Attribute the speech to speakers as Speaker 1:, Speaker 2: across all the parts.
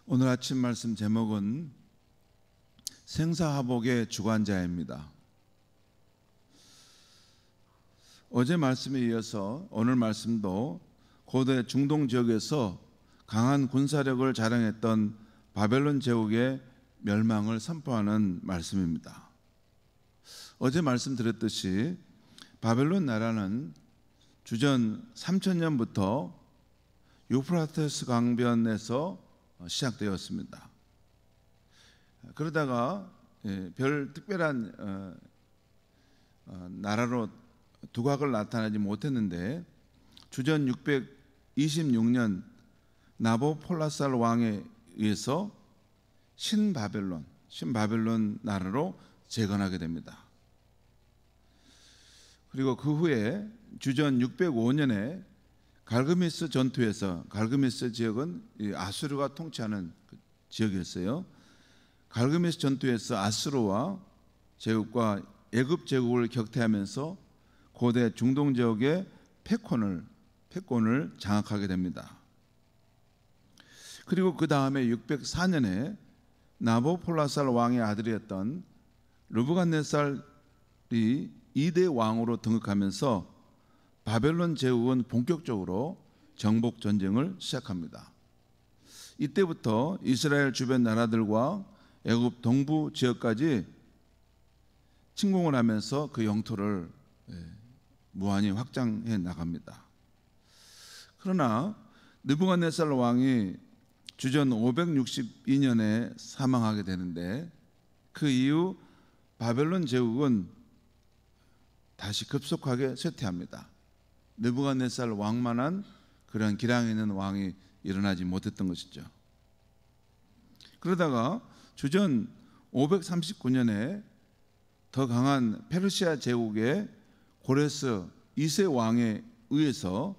Speaker 1: 오늘 아침 말씀 제목은 생사화복의 주관자입니다. 어제 말씀에 이어서 오늘 말씀도 고대 중동 지역에서 강한 군사력을 자랑했던 바벨론 제국의 멸망을 선포하는 말씀입니다. 어제 말씀드렸듯이 바벨론 나라는 주전 3000년부터 유프라테스 강변에서 시작되었습니다. 그러다가 별 특별한 나라로 두각을 나타내지 못했는데 주전 626년 나보폴라살 왕에 의해서 신바벨론 나라로 재건하게 됩니다. 그리고 그 후에 주전 605년에 갈그미스 전투에서, 갈그미스 지역은 아수르가 통치하는 그 지역이었어요. 갈그미스 전투에서 아수르와 제국과 애굽 제국을 격퇴하면서 고대 중동 지역의 패권을 장악하게 됩니다. 그리고 그 다음에 604년에 나보폴라살 왕의 아들이었던 르브갓네살이 2대 왕으로 등극하면서 바벨론 제국은 본격적으로 정복 전쟁을 시작합니다. 이때부터 이스라엘 주변 나라들과 애굽 동부 지역까지 침공을 하면서 그 영토를 무한히 확장해 나갑니다. 그러나 느부갓네살 왕이 주전 562년에 사망하게 되는데 그 이후 바벨론 제국은 다시 급속하게 쇠퇴합니다. 느부갓네살 왕만한 그런 기량 있는 왕이 일어나지 못했던 것이죠. 그러다가 주전 539년에 더 강한 페르시아 제국의 고레스 2세 왕에 의해서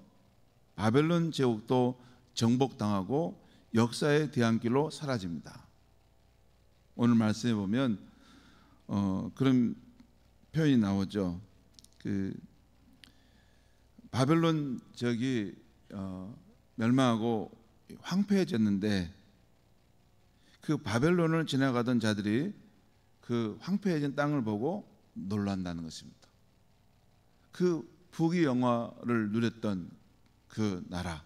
Speaker 1: 바벨론 제국도 정복당하고 역사의 뒤안길로 사라집니다. 오늘 말씀해 보면 그런 표현이 나오죠. 바벨론 지역이 멸망하고 황폐해졌는데 그 바벨론을 지나가던 자들이 그 황폐해진 땅을 보고 놀란다는 것입니다. 그 부귀 영화를 누렸던 그 나라,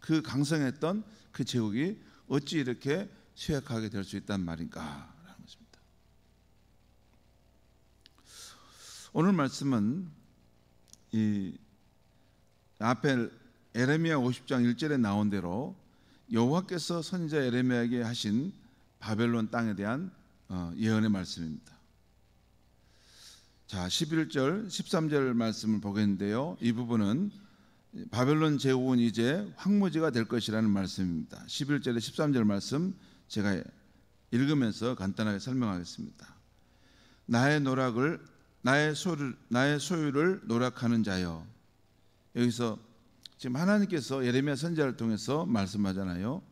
Speaker 1: 그 강성했던 그 제국이 어찌 이렇게 쇠약하게 될 수 있단 말인가라는 것입니다. 오늘 말씀은 이 앞에 에레미야 50장 1절에 나온 대로 여호와께서 선지자 에레미야에게 하신 바벨론 땅에 대한 예언의 말씀입니다. 자, 11절 13절 말씀을 보겠는데요, 이 부분은 바벨론 제국은 이제 황무지가 될 것이라는 말씀입니다. 11절에 13절 말씀 제가 읽으면서 간단하게 설명하겠습니다. 나의 소유를 노락하는 자여. 여기서 지금 하나님께서 예레미야 선지자를 통해서 말씀하시잖아요.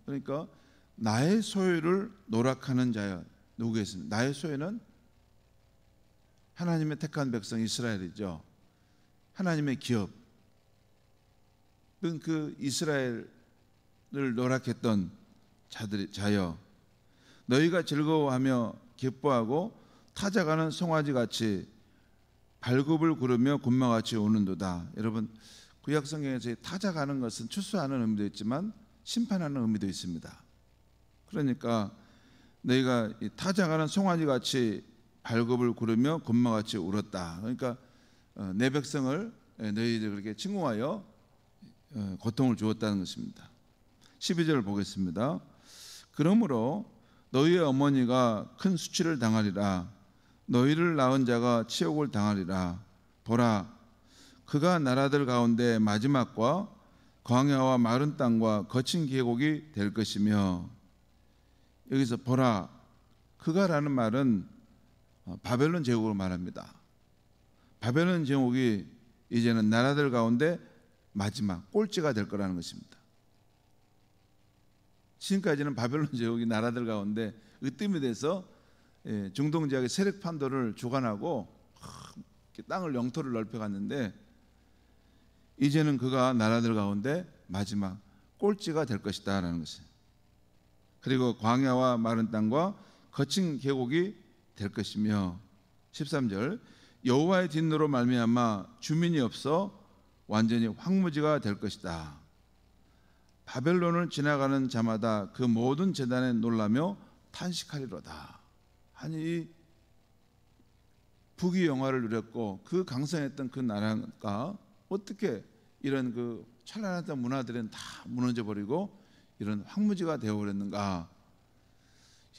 Speaker 1: 그러니까 나의 소유를 노락하는 자여, 누구겠습니까? 나의 소유는 하나님의 택한 백성 이스라엘이죠. 하나님의 기업, 그 이스라엘을 노락했던 자여, 너희가 즐거워하며 기뻐하고 타작하는 송아지같이 발굽을 구르며 군마같이 우는도다. 여러분, 구약 성경에서 타작하는 것은 추수하는 의미도 있지만 심판하는 의미도 있습니다. 그러니까 너희가 타작하는 송아지같이 발굽을 구르며 군마같이 울었다. 그러니까 내 백성을 너희들 그렇게 침공하여 고통을 주었다는 것입니다. 12절을 보겠습니다. 그러므로 너희의 어머니가 큰 수치를 당하리라. 너희를 낳은 자가 치욕을 당하리라. 보라, 그가 나라들 가운데 마지막과 광야와 마른 땅과 거친 계곡이 될 것이며, 여기서 보라, 그가라는 말은 바벨론 제국으로 말합니다. 바벨론 제국이 이제는 나라들 가운데 마지막 꼴찌가 될 거라는 것입니다. 지금까지는 바벨론 제국이 나라들 가운데 으뜸이 돼서 중동 지역의 세력 판도를 주관하고 땅을 영토를 넓혀갔는데 이제는 그가 나라들 가운데 마지막 꼴찌가 될 것이다라는 것이에요. 그리고 광야와 마른 땅과 거친 계곡이 될 것이며 13절 여호와의 진노로 말미암아 주민이 없어 완전히 황무지가 될 것이다. 바벨론을 지나가는 자마다 그 모든 제단에 놀라며 탄식하리로다. 아니 북이 영화를 누렸고 그 강성했던 그 나라가 어떻게 이런 그 찬란했던 문화들은 다 무너져 버리고 이런 황무지가 되어버렸는가.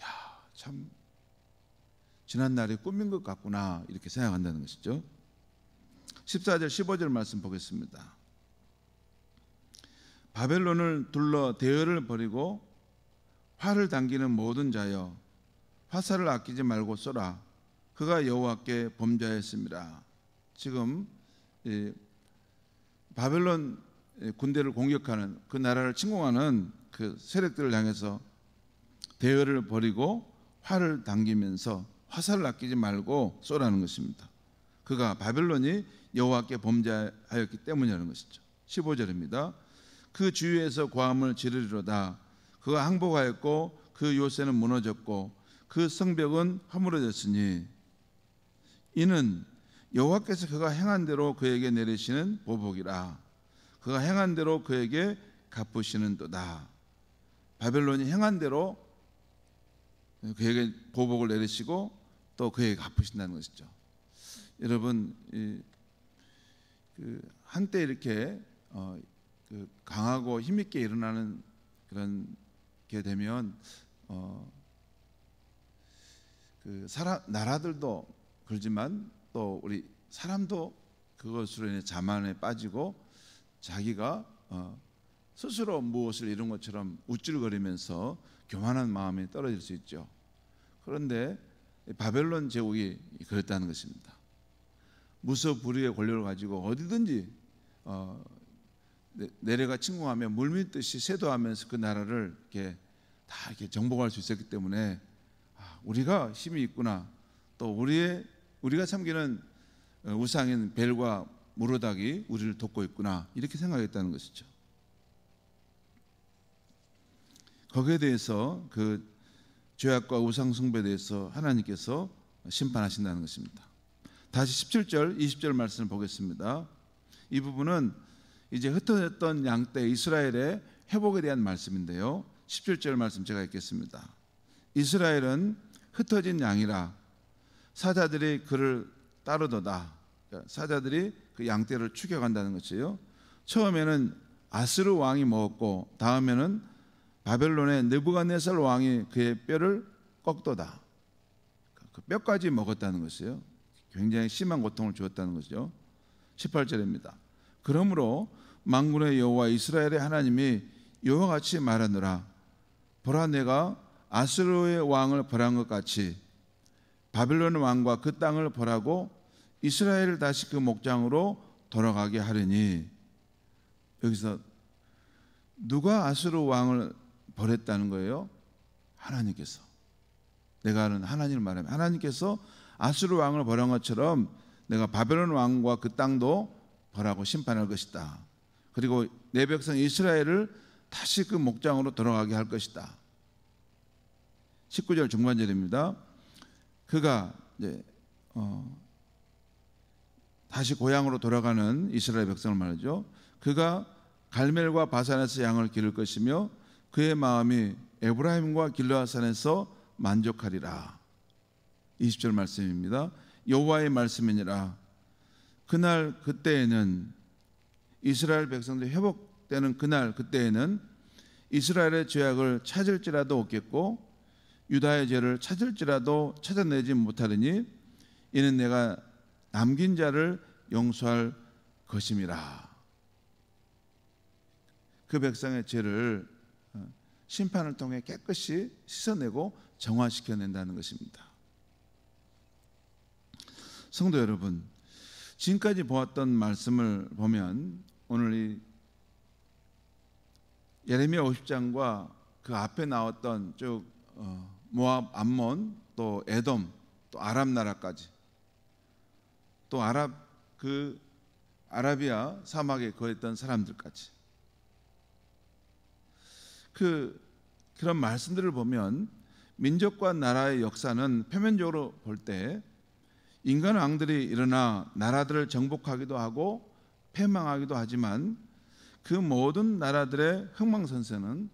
Speaker 1: 야, 참 지난 날이 꿈인 것 같구나 이렇게 생각한다는 것이죠. 14절 15절 말씀 보겠습니다. 바벨론을 둘러 대열을 벌이고 활을 당기는 모든 자여 화살을 아끼지 말고 쏘라. 그가 여호와께 범죄하였습니다. 지금 바벨론 군대를 공격하는 그 나라를 침공하는 그 세력들을 향해서 대열을 벌이고 활을 당기면서 화살을 아끼지 말고 쏘라는 것입니다. 그가 바벨론이 여호와께 범죄하였기 때문이라는 것이죠. 15절입니다. 그 주위에서 고함을 지르리로다. 그가 항복하였고 그 요새는 무너졌고 그 성벽은 허물어졌으니 이는 여호와께서 그가 행한 대로 그에게 내리시는 보복이라. 그가 행한 대로 그에게 갚으시는도다. 바벨론이 행한 대로 그에게 보복을 내리시고 또 그에게 갚으신다는 것이죠. 여러분 한때 이렇게 강하고 힘있게 일어나는 그런 게 되면 나라들도 그러지만 또 우리 사람도 그것으로 인해 자만에 빠지고 자기가 스스로 무엇을 이룬 것처럼 우쭐거리면서 교만한 마음이 떨어질 수 있죠. 그런데 바벨론 제국이 그랬다는 것입니다. 무소불위의 권력을 가지고 어디든지 내려가 침공하며 물밀듯이 쇄도하면서 그 나라를 다 이렇게 정복할 수 있었기 때문에 우리가 힘이 있구나. 또 우리가 섬기는 우상인 벨과 무로닥이 우리를 돕고 있구나. 이렇게 생각했다는 것이죠. 거기에 대해서 그 죄악과 우상 숭배에 대해서 하나님께서 심판하신다는 것입니다. 다시 17절, 20절 말씀을 보겠습니다. 이 부분은 이제 흩어졌던 양떼 이스라엘의 회복에 대한 말씀인데요. 17절 말씀 제가 읽겠습니다. 이스라엘은 흩어진 양이라 사자들이 그를 따르도다. 사자들이 그 양떼를 추격한다는 것이에요. 처음에는 아스르 왕이 먹었고 다음에는 바벨론의 느부갓네살 왕이 그의 뼈를 꺾도다. 그 뼈까지 먹었다는 것이에요. 굉장히 심한 고통을 주었다는 것이죠. 18절입니다. 그러므로 만군의 여호와 이스라엘의 하나님이 이와 같이 말하노라. 보라, 내가 아스르의 왕을 벌한 것 같이 바벨론 왕과 그 땅을 벌하고 이스라엘을 다시 그 목장으로 돌아가게 하려니. 여기서 누가 아스르 왕을 벌했다는 거예요? 하나님께서. 내가 아는 하나님을 말하면 하나님께서 아스르 왕을 벌한 것처럼 내가 바벨론 왕과 그 땅도 벌하고 심판할 것이다. 그리고 내 백성 이스라엘을 다시 그 목장으로 돌아가게 할 것이다. 19절 중반절입니다. 그가 이제 다시 고향으로 돌아가는 이스라엘 백성을 말하죠. 그가 갈멜과 바산에서 양을 기를 것이며 그의 마음이 에브라임과 길르앗산에서 만족하리라. 20절 말씀입니다. 여호와의 말씀이니라. 그날 그때에는 이스라엘 백성들이 회복되는 그날 그때에는 이스라엘의 죄악을 찾을지라도 없겠고 유다의 죄를 찾을지라도 찾아내지 못하리니 이는 내가 남긴 자를 용서할 것임이라. 그 백성의 죄를 심판을 통해 깨끗이 씻어내고 정화시켜낸다는 것입니다. 성도 여러분, 지금까지 보았던 말씀을 보면 오늘 이 예레미야 50장과 그 앞에 나왔던 쭉 모압, 암몬, 또 에돔, 또 아람 나라까지, 또 아라비아 사막에 거했던 사람들까지 그런 말씀들을 보면 민족과 나라의 역사는 표면적으로 볼 때 인간 왕들이 일어나 나라들을 정복하기도 하고 패망하기도 하지만 그 모든 나라들의 흥망성쇠는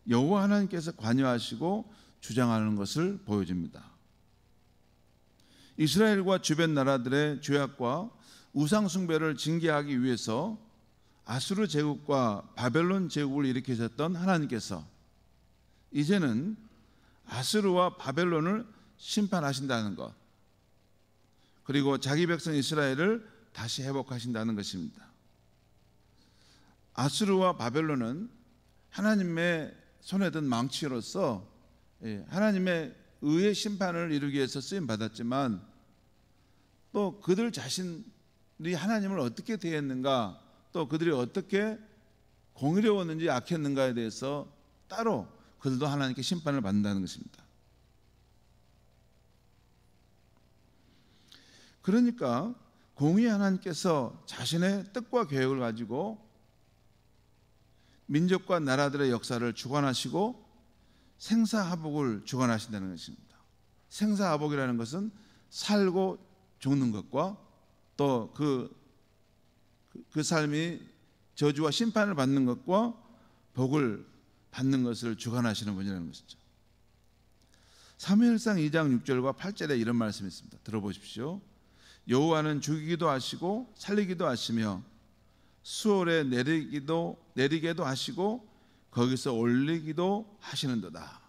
Speaker 1: 여호와 하나님께서 관여하시고 주장하는 것을 보여줍니다. 이스라엘과 주변 나라들의 죄악과 우상 숭배를 징계하기 위해서 아수르 제국과 바벨론 제국을 일으키셨던 하나님께서 이제는 아수르와 바벨론을 심판하신다는 것, 그리고 자기 백성 이스라엘을 다시 회복하신다는 것입니다. 아수르와 바벨론은 하나님의 손에 든 망치로서 하나님의 의의 심판을 이루기 위해서 쓰임 받았지만 또 그들 자신이 하나님을 어떻게 대했는가, 또 그들이 어떻게 공의로웠는지 악했는가에 대해서 따로 그들도 하나님께 심판을 받는다는 것입니다. 그러니까 공의 하나님께서 자신의 뜻과 계획을 가지고 민족과 나라들의 역사를 주관하시고 생사화복을 주관하신다는 것입니다. 생사화복이라는 것은 살고 죽는 것과 또 그 삶이 저주와 심판을 받는 것과 복을 받는 것을 주관하시는 분이라는 것이죠. 사무엘상 2장 6절과 8절에 이런 말씀이 있습니다. 들어보십시오. 여호와는 죽이기도 하시고 살리기도 하시며 수월에 내리게도 하시고 거기서 올리기도 하시는도다.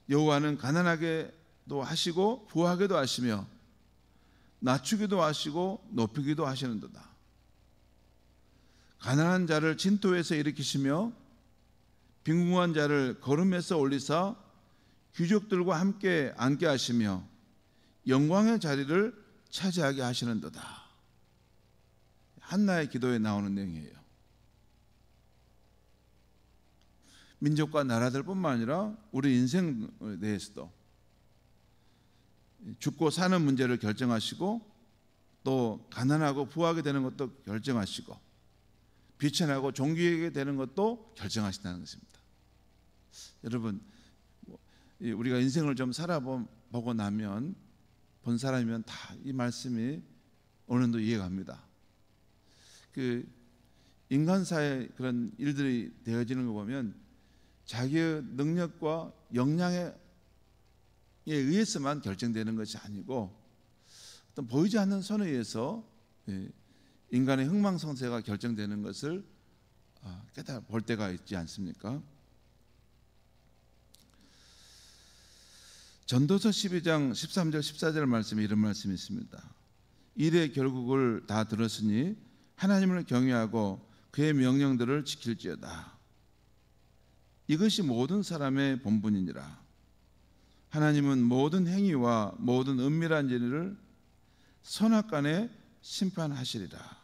Speaker 1: 여호와는 가난하게도 하시고 부하게도 하시며 낮추기도 하시고 높이기도 하시는도다. 가난한 자를 진토에서 일으키시며 빈궁한 자를 거름에서 올리사 귀족들과 함께 앉게 하시며 영광의 자리를 차지하게 하시는도다. 한나의 기도에 나오는 내용이에요. 민족과 나라들뿐만 아니라 우리 인생에 대해서도 죽고 사는 문제를 결정하시고 또 가난하고 부하게 되는 것도 결정하시고 비천하고 종기게 되는 것도 결정하신다는 것입니다. 여러분, 우리가 인생을 좀 살아보고 나면 본 사람이면 다 이 말씀이 어느 정도 이해가 갑니다. 인간사의 그런 일들이 되어지는 거 보면 자기의 능력과 역량에 의해서만 결정되는 것이 아니고 어떤 보이지 않는 선에 의해서 인간의 흥망성쇠가 결정되는 것을 깨달아 볼 때가 있지 않습니까? 전도서 12장 13절 14절 말씀에 이런 말씀이 있습니다. 일의 결국을 다 들었으니 하나님을 경외하고 그의 명령들을 지킬지어다. 이것이 모든 사람의 본분이니라. 하나님은 모든 행위와 모든 은밀한 일을 선악간에 심판하시리라.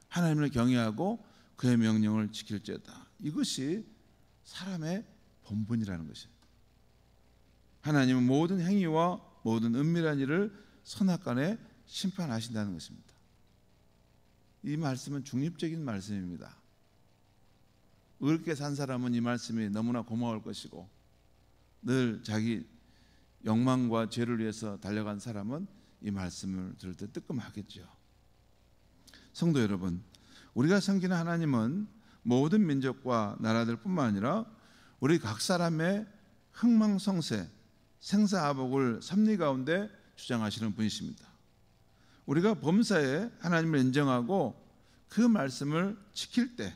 Speaker 1: 하나님을 경외하고 그의 명령을 지킬지어다. 이것이 사람의 본분이라는 것입니다. 하나님은 모든 행위와 모든 은밀한 일을 선악간에 심판하신다는 것입니다. 이 말씀은 중립적인 말씀입니다. 의롭게 산 사람은 이 말씀이 너무나 고마울 것이고 늘 자기 욕망과 죄를 위해서 달려간 사람은 이 말씀을 들을 때 뜨끔하겠죠. 성도 여러분, 우리가 섬기는 하나님은 모든 민족과 나라들뿐만 아니라 우리 각 사람의 흥망성쇠, 생사화복을 섭리 가운데 주장하시는 분이십니다. 우리가 범사에 하나님을 인정하고 그 말씀을 지킬 때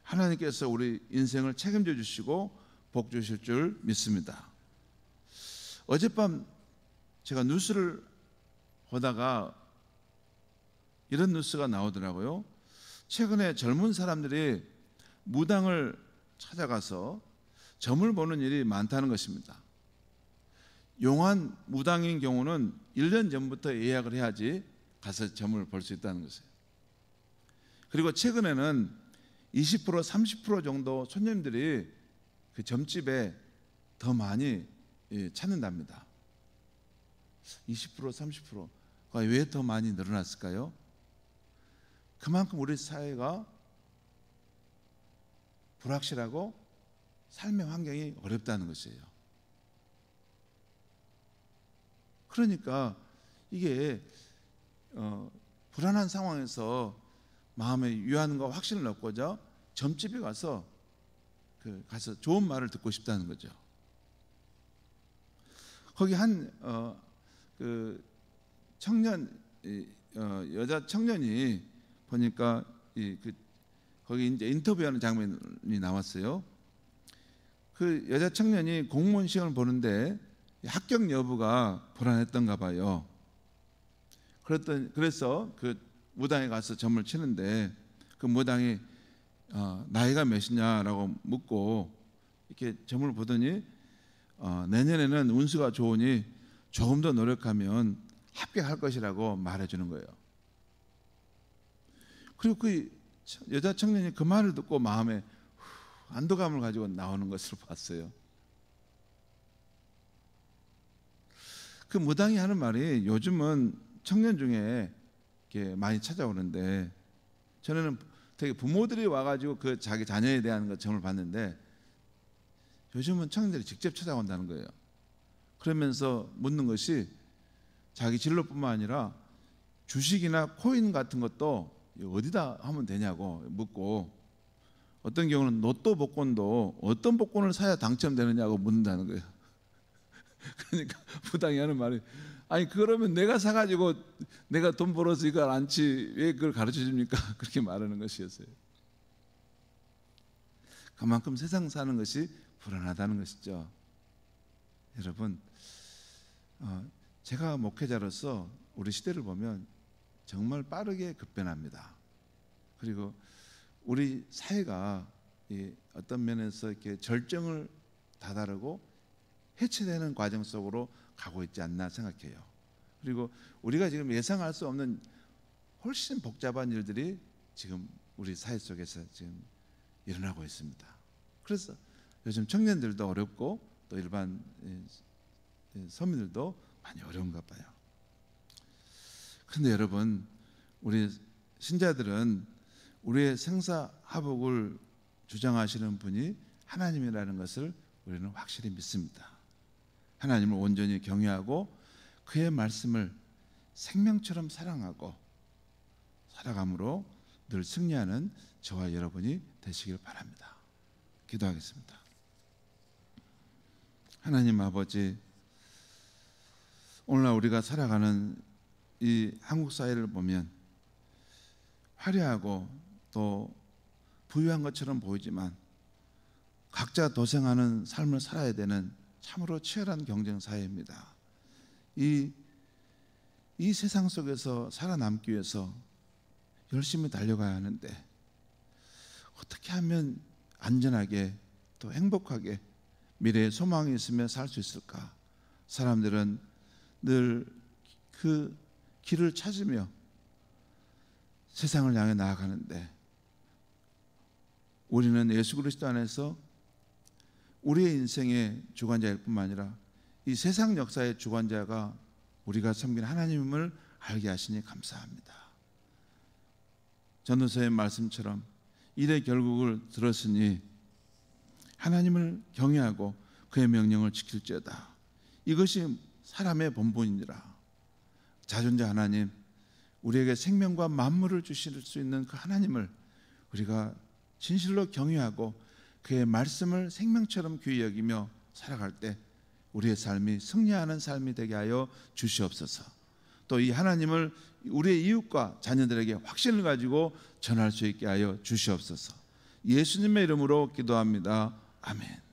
Speaker 1: 하나님께서 우리 인생을 책임져 주시고 복 주실 줄 믿습니다. 어젯밤 제가 뉴스를 보다가 이런 뉴스가 나오더라고요. 최근에 젊은 사람들이 무당을 찾아가서 점을 보는 일이 많다는 것입니다. 용한 무당인 경우는 1년 전부터 예약을 해야지 가서 점을 볼 수 있다는 것이에요. 그리고 최근에는 20% 30% 정도 손님들이 그 점집에 더 많이 찾는답니다. 20% 30%가 왜 더 많이 늘어났을까요? 그만큼 우리 사회가 불확실하고 삶의 환경이 어렵다는 것이에요. 그러니까 이게 불안한 상황에서 마음에 위안과 확신을 얻고자 점집에 가서 좋은 말을 듣고 싶다는 거죠. 거기 한 청년 여자 청년이 보니까 거기 이제 인터뷰하는 장면이 나왔어요. 그 여자 청년이 공무원 시험을 보는데 합격 여부가 불안했던가 봐요. 그래서 그 무당에 가서 점을 치는데 그 무당이 나이가 몇이냐라고 묻고 이렇게 점을 보더니 내년에는 운수가 좋으니 조금 더 노력하면 합격할 것이라고 말해주는 거예요. 그리고 그 여자 청년이 그 말을 듣고 마음에 안도감을 가지고 나오는 것을 봤어요. 그 무당이 하는 말이 요즘은 청년 중에 이렇게 많이 찾아오는데, 저는 되게 부모들이 와가지고 그 자기 자녀에 대한 점을 봤는데 요즘은 청년들이 직접 찾아온다는 거예요. 그러면서 묻는 것이 자기 진로뿐만 아니라 주식이나 코인 같은 것도 어디다 하면 되냐고 묻고, 어떤 경우는 로또 복권도 어떤 복권을 사야 당첨되느냐고 묻는다는 거예요. 그러니까 무당이 하는 말이, 아니 그러면 내가 사가지고 내가 돈 벌어서 이걸 안지 왜 그걸 가르쳐 줍니까? 그렇게 말하는 것이었어요. 그만큼 세상 사는 것이 불안하다는 것이죠. 여러분, 제가 목회자로서 우리 시대를 보면 정말 빠르게 급변합니다. 그리고 우리 사회가 어떤 면에서 이렇게 절정을 다다르고 해체되는 과정 속으로 가고 있지 않나 생각해요. 그리고 우리가 지금 예상할 수 없는 훨씬 복잡한 일들이 지금 우리 사회 속에서 지금 일어나고 있습니다. 그래서 요즘 청년들도 어렵고 또 일반 서민들도 많이 어려운가 봐요. 그런데 여러분, 우리 신자들은 우리의 생사화복을 주장하시는 분이 하나님이라는 것을 우리는 확실히 믿습니다. 하나님을 온전히 경외하고 그의 말씀을 생명처럼 사랑하고 살아감으로 늘 승리하는 저와 여러분이 되시길 바랍니다. 기도하겠습니다. 하나님 아버지, 오늘날 우리가 살아가는 이 한국 사회를 보면 화려하고 또 부유한 것처럼 보이지만 각자 도생하는 삶을 살아야 되는 참으로 치열한 경쟁 사회입니다. 이 세상 속에서 살아남기 위해서 열심히 달려가야 하는데 어떻게 하면 안전하게 또 행복하게 미래에 소망이 있으며 살 수 있을까? 사람들은 늘 그 길을 찾으며 세상을 향해 나아가는데 우리는 예수 그리스도 안에서 우리의 인생의 주관자일 뿐만 아니라 이 세상 역사의 주관자가 우리가 섬기는 하나님을 알게 하시니 감사합니다. 전도서의 말씀처럼 일의 결국을 들었으니 하나님을 경외하고 그의 명령을 지킬지어다. 이것이 사람의 본분이니라. 자존자 하나님, 우리에게 생명과 만물을 주실 수 있는 그 하나님을 우리가 진실로 경외하고 그의 말씀을 생명처럼 귀히 여기며 살아갈 때 우리의 삶이 승리하는 삶이 되게 하여 주시옵소서. 또 이 하나님을 우리의 이웃과 자녀들에게 확신을 가지고 전할 수 있게 하여 주시옵소서. 예수님의 이름으로 기도합니다. 아멘.